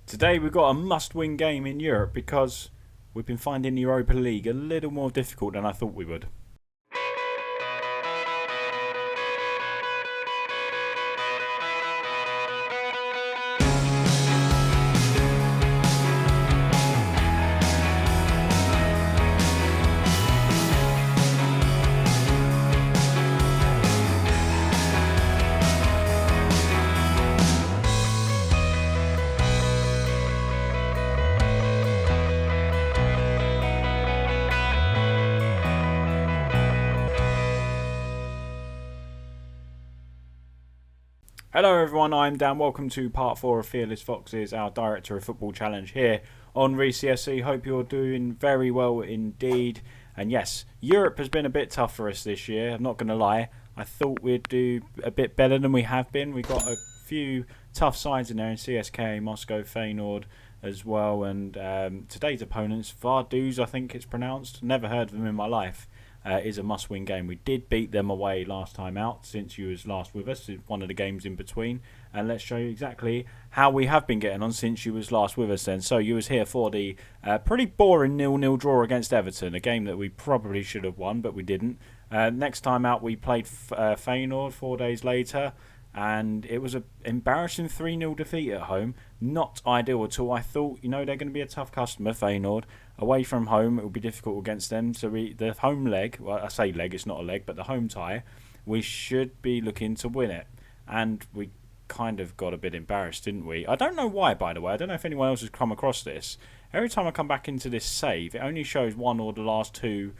Today we've got a must-win game in Europe because we've been finding the Europa League a little more difficult than I thought we would. Hello everyone, I'm Dan. Welcome to part 4 of Fearless Foxes, our Director of Football challenge here on Reesy. Hope you're doing very well indeed. And yes, Europe has been a bit tough for us this year, I'm not going to lie. I thought we'd do a bit better than we have been. We've got a few tough sides in there in CSK, Moscow, Feyenoord as well. And today's opponents, Vaduz I think it's pronounced, never heard of them in my life. Is a must-win game. We did beat them away last time out since you was last with us, one of the games in between, and let's show you exactly how we have been getting on since you was last with us then. So you was here for the pretty boring 0-0 draw against Everton, a game that we probably should have won but we didn't. Next time out we played Feyenoord 4 days later, and it was an embarrassing 3-0 defeat at home. Not ideal at all. I thought, they're going to be a tough customer, Feyenoord. Away from home, it will be difficult against them. So the home leg, well, I say leg, it's not a leg, but the home tie, we should be looking to win it. And we kind of got a bit embarrassed, didn't we? I don't know why, by the way. I don't know if anyone else has come across this. Every time I come back into this save, it only shows one or the last two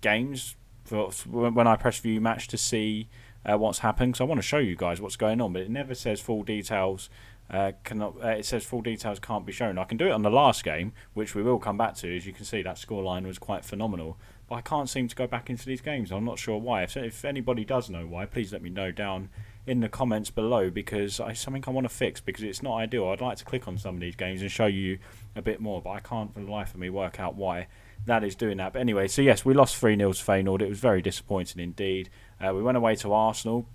games when I press view match to see what's happened. So I want to show you guys what's going on, but it never says full details. It says full details can't be shown. I can do it on the last game, which we will come back to. As you can see, that scoreline was quite phenomenal. But I can't seem to go back into these games. I'm not sure why. If anybody does know why, please let me know down in the comments below, because it's something I want to fix, because it's not ideal. I'd like to click on some of these games and show you a bit more, but I can't for the life of me work out why that is doing that. But anyway, so yes, we lost 3-0 to Feyenoord. It was very disappointing indeed. We went away to Arsenal,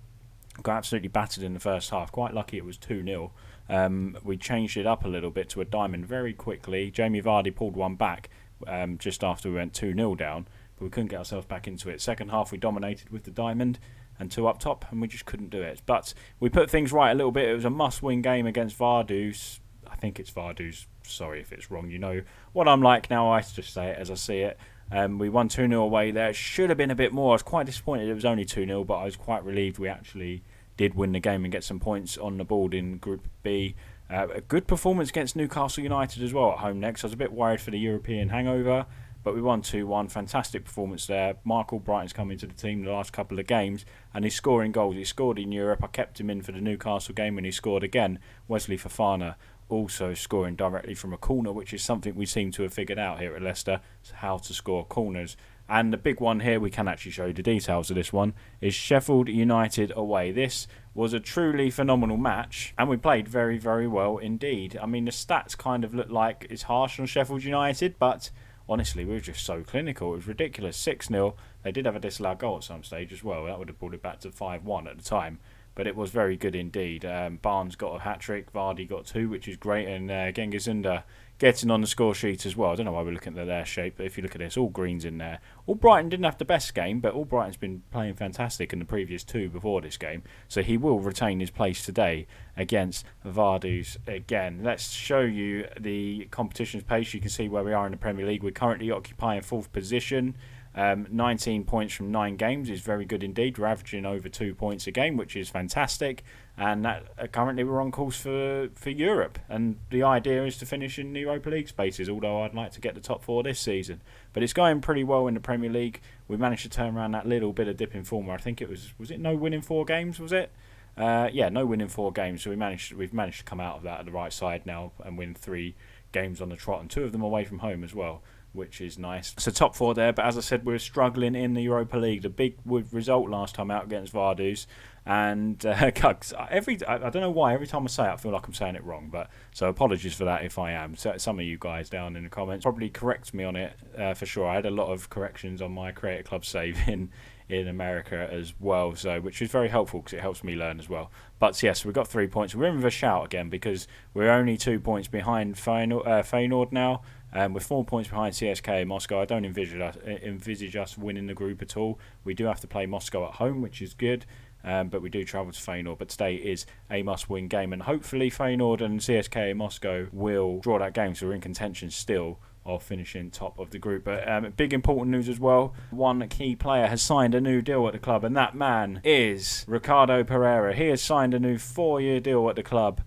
got absolutely battered in the first half. Quite lucky it was 2-0. We changed it up a little bit to a diamond very quickly. Jamie Vardy pulled one back just after we went 2-0 down, but we couldn't get ourselves back into it. Second half we dominated with the diamond and 2 up top, and we just couldn't do it. But we put things right a little bit. It was a must-win game against Vaduz. I think it's Vaduz. Sorry if it's wrong. You know what I'm like now. I just say it as I see it. We won 2-0 away there. It should have been a bit more. I was quite disappointed it was only 2-0, but I was quite relieved we actually did win the game and get some points on the board in Group B. A good performance against Newcastle United as well at home next. I was a bit worried for the European hangover, but we won 2-1. Fantastic performance there. Mark Albrighton's come into the team the last couple of games, and he's scoring goals. He scored in Europe. I kept him in for the Newcastle game, and he scored again. Wesley Fofana also scoring directly from a corner, which is something we seem to have figured out here at Leicester, how to score corners. And the big one here, we can actually show you the details of this one, is Sheffield United away. This was a truly phenomenal match, and we played very, very well indeed. I mean, the stats kind of look like it's harsh on Sheffield United, but honestly, we were just so clinical. It was ridiculous. 6-0. They did have a disallowed goal at some stage as well. That would have brought it back to 5-1 at the time. But it was very good indeed. Barnes got a hat-trick, Vardy got 2, which is great, and Genghis Ünder getting on the score sheet as well. I don't know why we're looking at their shape, but if you look at this, all greens in there. Albrighton didn't have the best game, but Albrighton's been playing fantastic in the previous 2 before this game, so he will retain his place today against Vaduz again. Let's show you the competitions page. You can see where we are in the Premier League. We're currently occupying 4th position. 19 points from 9 games is very good indeed. We're averaging over 2 points a game, which is fantastic. And that currently we're on course for Europe. And the idea is to finish in the Europa League spaces, although I'd like to get the top 4 this season. But it's going pretty well in the Premier League. We managed to turn around that little bit of dip in form where I think it was it no win in 4 games, was it? Yeah, no win in 4 games. So we've managed to come out of that at the right side now and win 3 games on the trot, and 2 of them away from home as well, which is nice. So top 4 there, but as I said, we're struggling in the Europa League. The big result last time out against Vaduz, and I don't know why, every time I say it, I feel like I'm saying it wrong, but so apologies for that if I am. So some of you guys down in the comments probably correct me on it for sure. I had a lot of corrections on my Creator Club save in America as well, so which is very helpful because it helps me learn as well. But yes, we've got 3 points. We're in with a shout again because we're only 2 points behind Feyenoord now. We're 4 points behind CSKA Moscow. I don't envisage us winning the group at all. We do have to play Moscow at home, which is good. But we do travel to Feyenoord. But today is a must-win game, and hopefully Feyenoord and CSKA Moscow will draw that game, so we're in contention still of finishing top of the group. But big important news as well. One key player has signed a new deal at the club, and that man is Ricardo Pereira. He has signed a new 4-year deal at the club,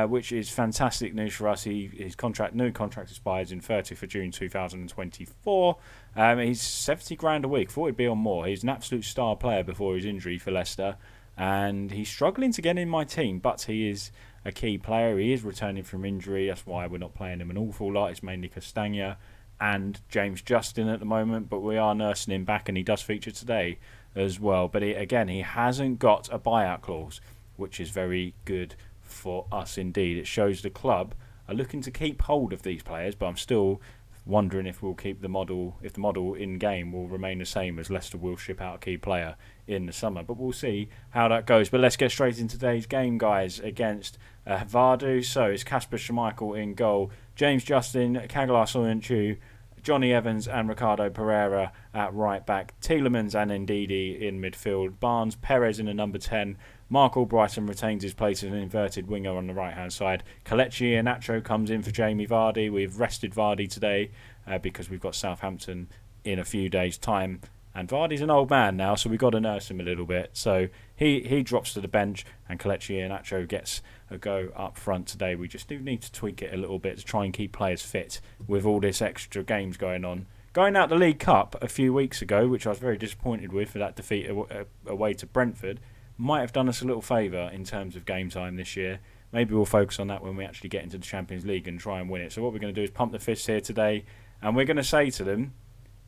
which is fantastic news for us. His new contract expires in 30th of June 2024. He's 70 grand a week. Thought he'd be on more. He's an absolute star player before his injury for Leicester, and he's struggling to get in my team, but he is a key player. He is returning from injury. That's why we're not playing him an awful lot. It's mainly Castagna and James Justin at the moment, but we are nursing him back, and he does feature today as well. But he hasn't got a buyout clause, which is very good for us indeed. It shows the club are looking to keep hold of these players, but I'm still wondering if we'll keep the model, if the model in game will remain the same, as Leicester will ship out a key player in the summer. But we'll see how that goes. But let's get straight into today's game, guys, against Vaduz. So it's Kasper Schmeichel in goal, James Justin, Kagalar Soyuncu, Johnny Evans and Ricardo Pereira at right back, Tielemans and Ndidi in midfield, Barnes, Perez in the number 10, Mark Albrighton retains his place as an inverted winger on the right hand side, Kelechi Iheanacho comes in for Jamie Vardy. We've rested Vardy today because we've got Southampton in a few days' time, and Vardy's an old man now, so we've got to nurse him a little bit. So he drops to the bench, and Kelechi Iheanacho gets a go up front today. We just do need to tweak it a little bit to try and keep players fit with all this extra games going on. Going out the League Cup a few weeks ago, which I was very disappointed with for that defeat away to Brentford, might have done us a little favour in terms of game time this year. Maybe we'll focus on that when we actually get into the Champions League and try and win it. So what we're going to do is pump the fists here today, and we're going to say to them,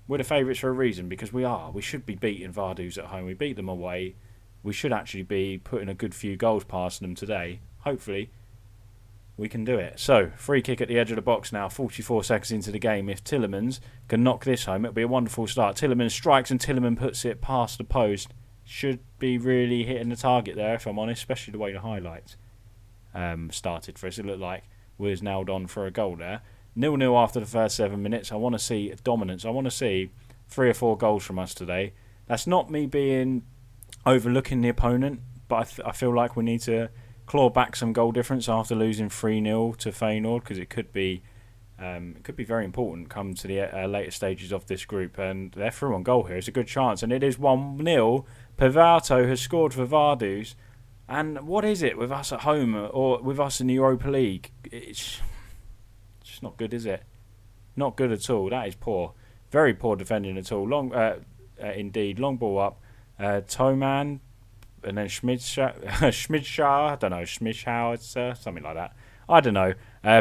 we're the favourites for a reason, because we are. We should be beating Vaduz at home. We beat them away. We should actually be putting a good few goals past them today. Hopefully, we can do it. So, free kick at the edge of the box now, 44 seconds into the game. If Tielemans can knock this home, it'll be a wonderful start. Tielemans strikes and Tielemans puts it past the post. Should be really hitting the target there, if I'm honest, especially the way the highlights started for us. It looked like we was nailed on for a goal there. 0-0 after the first 7 minutes. I want to see dominance. I want to see 3 or 4 goals from us today. That's not me being overlooking the opponent, but I feel like we need to claw back some goal difference after losing 3-0 to Feyenoord, because it could be very important come to the later stages of this group. And they're through on goal here. It's a good chance, and it is 1-0. Pivato has scored for Vaduz. And what is it with us at home or with us in the Europa League? It's just not good, is it? Not good at all. That is poor. Very poor defending at all. Indeed. Long ball up. Toman. And then Schmidschauer, I don't know, Schmidschauer, something like that. I don't know.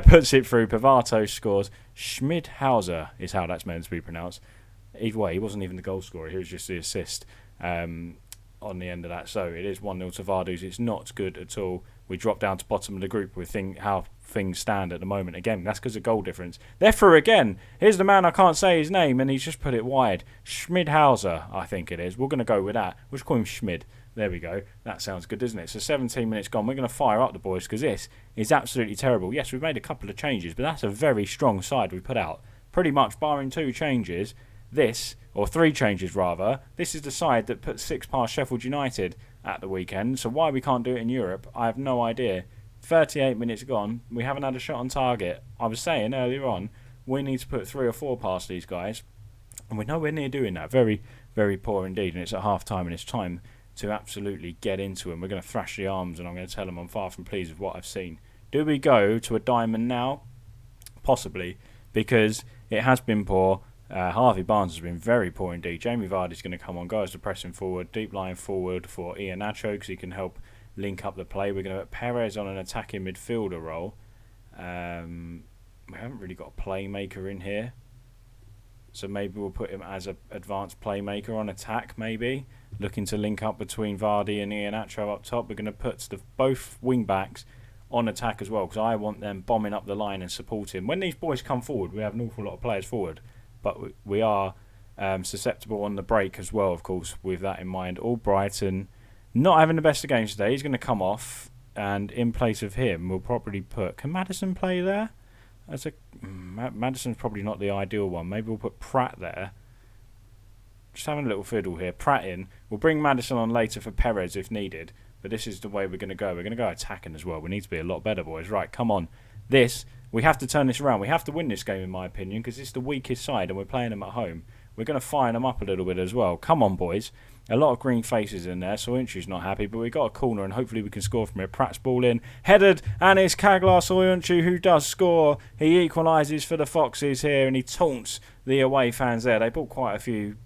Puts it through. Pivato scores. Schmidhauser is how that's meant to be pronounced. Either way, he wasn't even the goal scorer. He was just the assist on the end of that. So it is 1-0 to Vaduz. It's not good at all. We drop down to bottom of the group with how things stand at the moment. Again, that's because of goal difference. They're through again. Here's the man, I can't say his name, and he's just put it wide. Schmidhauser, I think it is. We're going to go with that. We'll just call him Schmid. There we go. That sounds good, doesn't it? So 17 minutes gone. We're going to fire up the boys because this is absolutely terrible. Yes, we've made a couple of changes, but that's a very strong side we put out. Pretty much barring 2 changes, or 3 changes rather, this is the side that put 6 past Sheffield United at the weekend. So why we can't do it in Europe, I have no idea. 38 minutes gone. We haven't had a shot on target. I was saying earlier on, we need to put 3 or 4 past these guys. And we're nowhere near doing that. Very, very poor indeed. And it's at half time, and it's time to absolutely get into them. We're going to thrash the arms, and I'm going to tell them I'm far from pleased with what I've seen. Do we go to a diamond now? Possibly, because it has been poor. Harvey Barnes has been very poor indeed. Jamie Vardy's going to come on, go as the pressing forward, deep line forward for Iheanacho because he can help link up the play. We're going to put Perez on an attacking midfielder role. We haven't really got a playmaker in here, so maybe we'll put him as an advanced playmaker on attack, maybe. Looking to link up between Vardy and Iheanacho up top. We're going to put both wing-backs on attack as well, because I want them bombing up the line and supporting. When these boys come forward, we have an awful lot of players forward, but we are susceptible on the break as well, of course, with that in mind. Albrighton not having the best of games today. He's going to come off, and in place of him, we'll probably put... Can Maddison play there? Maddison's probably not the ideal one. Maybe we'll put Pratt there. Just having a little fiddle here. Pratt in. We'll bring Maddison on later for Perez if needed. But this is the way we're going to go. We're going to go attacking as well. We need to be a lot better, boys. Right, come on. We have to turn this around. We have to win this game, in my opinion, because it's the weakest side and we're playing them at home. We're going to fire them up a little bit as well. Come on, boys. A lot of green faces in there. Soyuncu's not happy, but we got a corner and hopefully we can score from it. Pratt's ball in. Headed, and it's Caglar Soyuncu who does score. He equalises for the Foxes here and he taunts the away fans there. They brought quite a few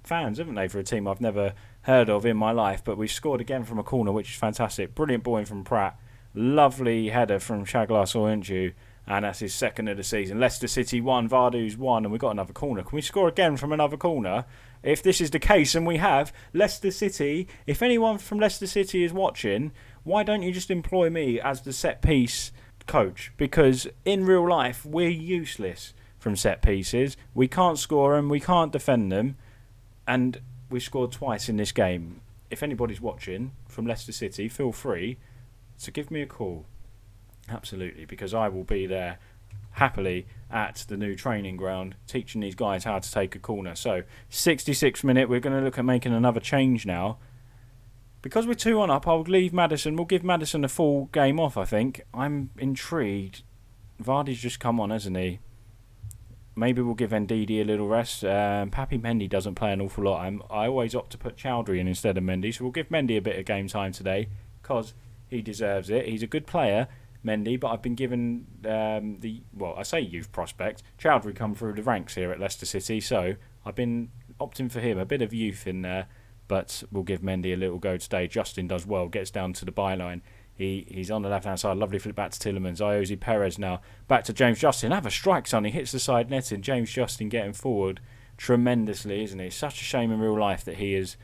fans, haven't they, for a team I've never heard of in my life, but we've scored again from a corner, which is fantastic. Brilliant ball in from Pratt. Lovely header from Caglar Soyuncu. And that's his second of the season. Leicester City 1, Vaduz 1, and we've got another corner. Can we score again from another corner? If this is the case, and we have, Leicester City, if anyone from Leicester City is watching, why don't you just employ me as the set-piece coach? Because in real life, we're useless from set pieces. We can't score them, we can't defend them, and we scored twice in this game. If anybody's watching from Leicester City, feel free to give me a call. Absolutely, because I will be there happily at the new training ground teaching these guys how to take a corner. So 66th minute, we're going to look at making another change now. Because we're 2-1 up, I'll leave Maddison. We'll give Maddison a full game off, I think. I'm intrigued. Vardy's just come on, hasn't he? Maybe we'll give Ndidi a little rest. Papi Mendy doesn't play an awful lot. I always opt to put Chowdhury in instead of Mendy. So we'll give Mendy a bit of game time today because he deserves it. He's a good player, Mendy, but I've been given I say youth prospect. Chowdhury come through the ranks here at Leicester City, so I've been opting for him. A bit of youth in there, but we'll give Mendy a little go today. Justin does well, gets down to the byline. He's on the left-hand side. Lovely flip back to Tielemans. Iosi Perez now. Back to James Justin. Have a strike, son. He hits the side netting. James Justin getting forward tremendously, isn't he? It's such a shame in real life that he's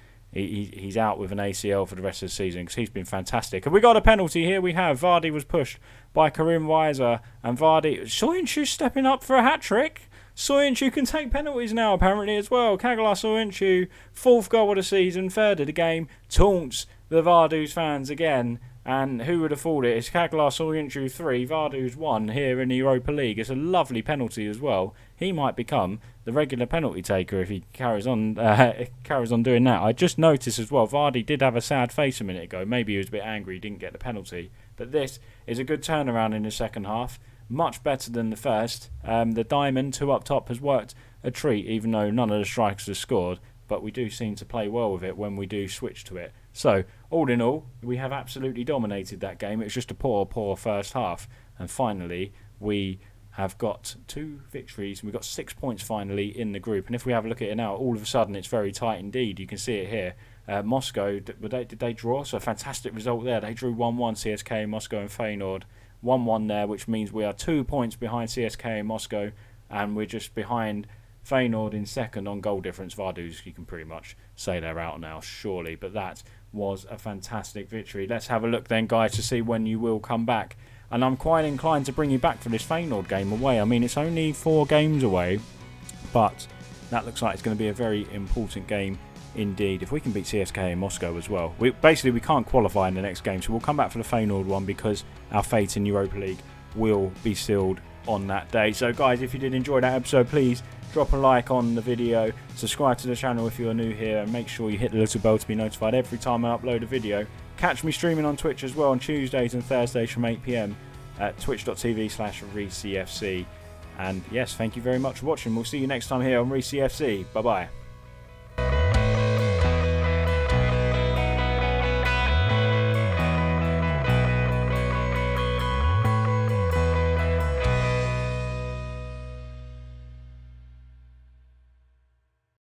out with an ACL for the rest of the season because he's been fantastic. Have we got a penalty here? We have. Vardy was pushed by Karim Weiser. And Soyuncu stepping up for a hat-trick. Soyuncu can take penalties now, apparently, as well. Caglar Soyuncu, 4th goal of the season, 3rd of the game, taunts the Vaduz fans again. And who would have thought it? It's Caglar Soyuncu 3, Vaduz 1 here in the Europa League. It's a lovely penalty as well. He might become the regular penalty taker if he carries on doing that. I just noticed as well, Vardy did have a sad face a minute ago. Maybe he was a bit angry he didn't get the penalty. But this is a good turnaround in the second half. Much better than the first. The diamond, 2 up top, has worked a treat, even though none of the strikers have scored. But we do seem to play well with it when we do switch to it. So, all in all, we have absolutely dominated that game. It was just a poor first half. And finally, we have got 2 victories. And we've got 6 points finally in the group. And if we have a look at it now, all of a sudden it's very tight indeed. You can see it here. Moscow, did they draw? So a fantastic result there. They drew 1-1, CSK, Moscow and Feyenoord. 1-1 there, which means we are 2 points behind CSK and Moscow. And we're just behind Feyenoord in second on goal difference. Vaduz, you can pretty much say they're out now, surely. But that was a fantastic victory. Let's have a look then, guys, to see when you will come back. And I'm quite inclined to bring you back for this Feyenoord game away. I mean, it's only 4 games away, but that looks like it's going to be a very important game indeed. If we can beat CSK in Moscow as well. We can't qualify in the next game, so we'll come back for the Feyenoord one because our fate in Europa League will be sealed on that day. So, guys, if you did enjoy that episode, please drop a like on the video, subscribe to the channel if you're new here, and make sure you hit the little bell to be notified every time I upload a video. Catch me streaming on Twitch as well on Tuesdays and Thursdays from 8 PM at twitch.tv/ReesyFC. And yes, thank you very much for watching. We'll see you next time here on Reesy FC. Bye bye.